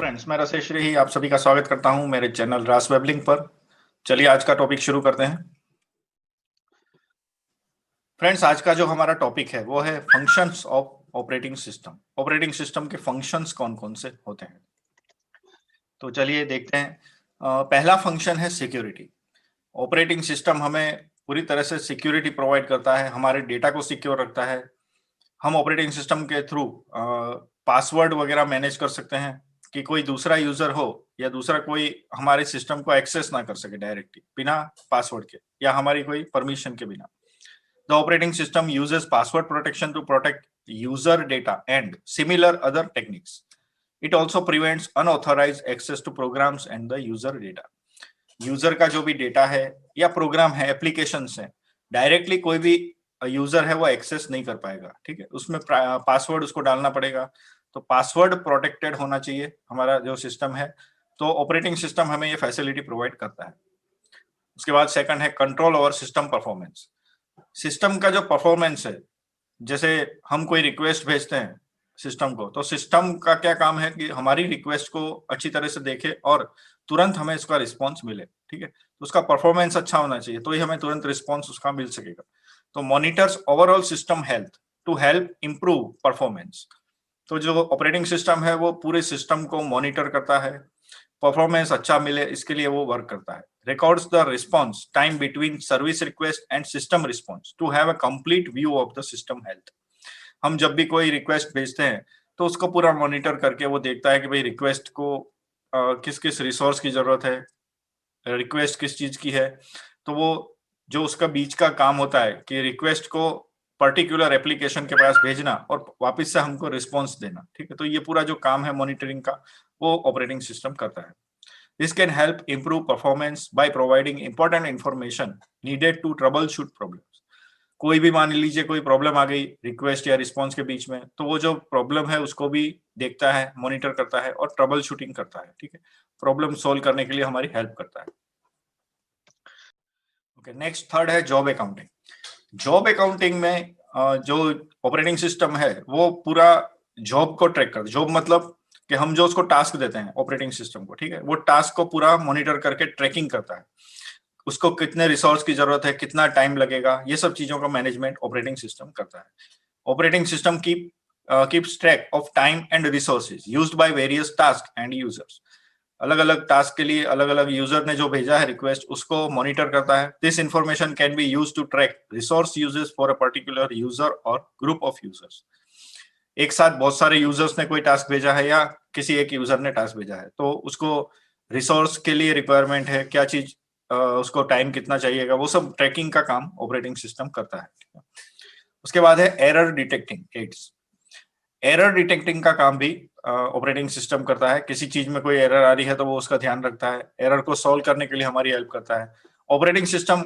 Friends, मैं रसेश ही आप सभी का स्वागत करता हूं मेरे चैनल रास वेबलिंग पर। चलिए आज का टॉपिक शुरू करते हैं। फ्रेंड्स, आज का जो हमारा टॉपिक है वो है functions of operating system. Operating system के फंक्शंस कौन कौन से होते हैं, तो चलिए देखते हैं। पहला फंक्शन है सिक्योरिटी। ऑपरेटिंग सिस्टम हमें पूरी तरह से सिक्योरिटी प्रोवाइड करता है, हमारे डेटा को सिक्योर रखता है। हम ऑपरेटिंग सिस्टम के थ्रू पासवर्ड वगैरह मैनेज कर सकते हैं कि कोई दूसरा यूजर हो या दूसरा कोई हमारे सिस्टम को एक्सेस ना कर सके डायरेक्टली बिना पासवर्ड के या हमारी कोई परमिशन के बिना। The operating system uses password protection to protect user data and similar other techniques. It also prevents unauthorised access to programs and the user data. User का जो भी डेटा है या प्रोग्राम है, एप्लीकेशन है, डायरेक्टली कोई भी यूजर है वो एक्सेस नहीं कर पाएगा। ठीक है, उसमें पासवर्ड उसको डालना पड़ेगा। तो पासवर्ड प्रोटेक्टेड होना चाहिए हमारा जो सिस्टम है। तो ऑपरेटिंग सिस्टम हमें ये फैसिलिटी प्रोवाइड करता है। उसके बाद सेकंड है control over system performance. System का जो परफॉर्मेंस है, जैसे हम कोई रिक्वेस्ट भेजते हैं सिस्टम को, तो सिस्टम का क्या काम है कि हमारी रिक्वेस्ट को अच्छी तरह से देखे और तुरंत हमें इसका रिस्पॉन्स मिले। ठीक है, तो उसका परफॉर्मेंस अच्छा होना चाहिए, तो ही हमें तुरंत रिस्पॉन्स उसका मिल सकेगा। तो monitors overall system health to help improve performance. तो जो ऑपरेटिंग सिस्टम है वो पूरे सिस्टम को मॉनिटर करता है, परफॉर्मेंस अच्छा मिले इसके लिए वो वर्क करता है। Records the response time between service request and system response to have a complete view of the system health. हम जब भी कोई रिक्वेस्ट भेजते हैं तो उसको पूरा मॉनिटर करके वो देखता है कि भाई रिक्वेस्ट को किस किस रिसोर्स की जरूरत है, रिक्वेस्ट किस चीज की है। तो वो जो उसका बीच का काम होता है कि रिक्वेस्ट को पर्टिकुलर एप्लीकेशन के पास भेजना और वापस से हमको रिस्पॉन्स देना। ठीक है, तो ये पूरा जो काम है मॉनिटरिंग का वो ऑपरेटिंग सिस्टम करता है। This can help improve performance by providing important information needed to troubleshoot problems. कोई भी मान लीजिए कोई प्रॉब्लम आ गई रिक्वेस्ट या रिस्पॉन्स के बीच में, तो वो जो प्रॉब्लम है उसको भी देखता है, मॉनिटर करता है और ट्रबल शूटिंग करता है। ठीक है, प्रॉब्लम सोल्व करने के लिए हमारी हेल्प करता है। ओके, नेक्स्ट थर्ड है जॉब अकाउंटिंग। जॉब अकाउंटिंग में जो ऑपरेटिंग सिस्टम है वो पूरा जॉब को ट्रैक करता है। जॉब मतलब कि हम जो उसको टास्क देते हैं ऑपरेटिंग सिस्टम को, ठीक है, वो टास्क को पूरा मॉनिटर करके ट्रैकिंग करता है। उसको कितने रिसोर्स की जरूरत है, कितना टाइम लगेगा, ये सब चीजों का मैनेजमेंट ऑपरेटिंग सिस्टम करता है। Operating system keeps track of time and resources used by various tasks and users। अलग अलग टास्क के लिए अलग अलग यूजर ने जो भेजा है रिक्वेस्ट उसको मॉनिटर करता है। This information can be used to track resource uses for a particular user और ग्रुप ऑफ यूजर्स। एक साथ बहुत सारे यूजर्स ने कोई टास्क भेजा है या किसी एक यूजर ने टास्क भेजा है, तो उसको रिसोर्स के लिए रिक्वायरमेंट है क्या चीज, उसको टाइम कितना चाहिएगा, वो सब ट्रैकिंग का काम ऑपरेटिंग सिस्टम करता है। उसके बाद है error detecting aids. Error detecting का काम भी ऑपरेटिंग सिस्टम करता है। किसी चीज में कोई एरर आ रही है तो वो उसका ध्यान रखता है, एरर को सॉल्व करने के लिए हमारी हेल्प करता है। Operating system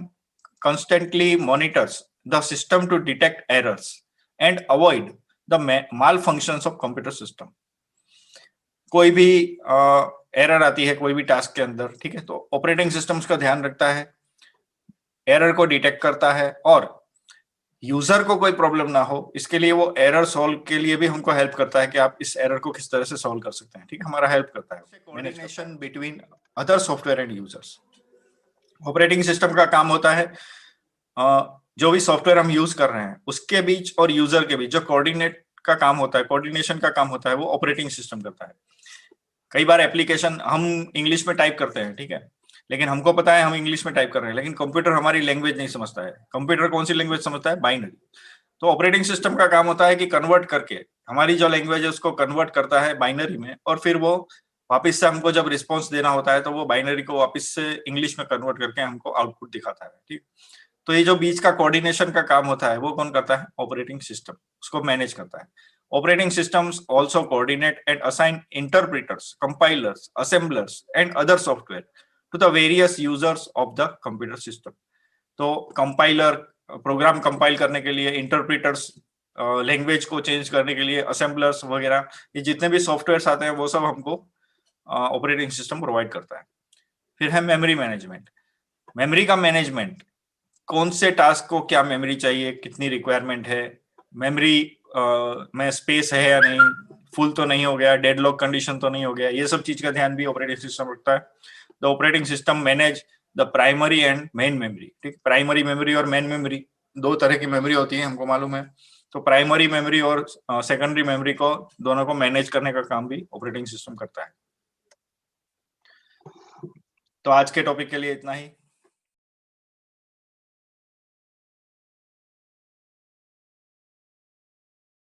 constantly monitors the system to detect errors and avoid the malfunctions of computer system। कोई भी एरर आती है कोई भी टास्क के अंदर, ठीक है, तो ऑपरेटिंग सिस्टम उसका ध्यान रखता है, एरर को डिटेक्ट करता है और यूजर को कोई प्रॉब्लम ना हो इसके लिए वो एरर सॉल्व के लिए भी हमको हेल्प करता है कि आप इस एरर को किस तरह से सॉल्व कर सकते हैं। ठीक है, हमारा हेल्प करता है। Coordination between other software and users. Operating system का काम होता है जो भी सॉफ्टवेयर हम यूज कर रहे हैं उसके बीच और यूजर के बीच जो कोऑर्डिनेट का काम होता है, कोऑर्डिनेशन का काम होता है, वो ऑपरेटिंग सिस्टम करता है। कई बार एप्लीकेशन हम इंग्लिश में टाइप करते हैं, ठीक है, लेकिन हमको पता है हम इंग्लिश में टाइप कर रहे हैं, लेकिन कंप्यूटर हमारी लैंग्वेज नहीं समझता है। कंप्यूटर कौन सी लैंग्वेज समझता है? बाइनरी। तो ऑपरेटिंग सिस्टम का काम होता है कि कन्वर्ट करके हमारी जो लैंग्वेज है उसको कन्वर्ट करता है बाइनरी में, और फिर वो वापस से हमको जब रिस्पॉन्स देना होता है तो वो बाइनरी को वापस से इंग्लिश में कन्वर्ट करके हमको आउटपुट दिखाता है। ठीक, तो ये जो बीच का कोऑर्डिनेशन का काम होता है वो कौन करता है? ऑपरेटिंग सिस्टम उसको मैनेज करता है। Operating systems also coordinate and assign interpreters, compilers, assemblers and other software to the various users of the computer system. तो कंपाइलर प्रोग्राम कंपाइल करने के लिए, इंटरप्रेटर्स लैंग्वेज को चेंज करने के लिए, असेंबलर्स वगैरह, ये जितने भी सॉफ्टवेयर आते हैं वो सब हमको ऑपरेटिंग सिस्टम प्रोवाइड करता है। फिर है मेमोरी मैनेजमेंट। मेमोरी का मैनेजमेंट, कौन से टास्क को क्या मेमोरी चाहिए, कितनी रिक्वायरमेंट है, मेमोरी में स्पेस है या नहीं, फुल तो नहीं हो गया, डेडलॉक कंडीशन तो नहीं हो गया, ये सब चीज का ध्यान भी ऑपरेटिंग सिस्टम रखता है। The operating system manage the primary and main memory. ठीक, प्राइमरी मेमोरी और मेन मेमोरी दो तरह की मेमोरी होती है, हमको मालूम है। तो प्राइमरी मेमोरी और सेकेंडरी मेमोरी को दोनों को मैनेज करने का काम भी ऑपरेटिंग सिस्टम करता है। तो आज के टॉपिक के लिए इतना ही।